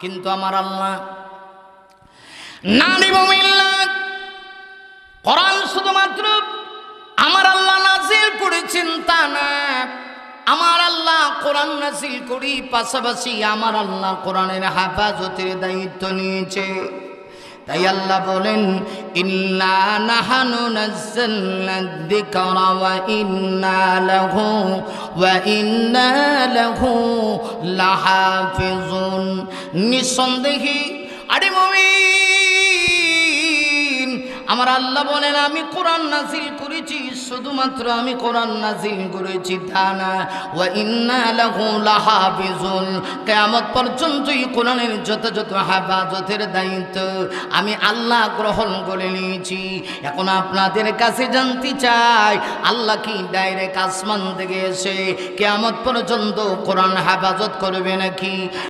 কিন্তু আমার আল্লাহ নানিব মিল্লাত কোরআন শুধুমাত্র আমার আল্লাহ নাজিল করেছেন তা না, আমার আল্লাহ কোরআন নাজিল করি পাশাপাশি আমার আল্লাহ কোরআনের হেফাজতের দায়িত্ব নিয়েছে। তাই আল্লাহ বলেন ইন্না নাহানু নাযালনা যিকরা ওয়া ইন্না লাহু লাহাফিজুন। নিঃসন্দেহে আরে মুমিন, আমার আল্লাহ বলেন আমি কোরআন নাজিল করেছি, শুধুমাত্র আমি কোরআন নাজিল করেছি তা না, ওয়া ইন্না লাহু লাহাফিজুন, কিয়ামত পর্যন্ত এই কোরআনের যথাযথ হেফাজতের দায়িত্ব আমি আল্লাহ গ্রহণ করে নিয়েছি। এখন আপনাদের কাছে জানতে চাই, আল্লাহ কি ডাইরেক্ট আসমান থেকে এসে কিয়ামত পর্যন্ত কোরআন হেফাজত করবে নাকি?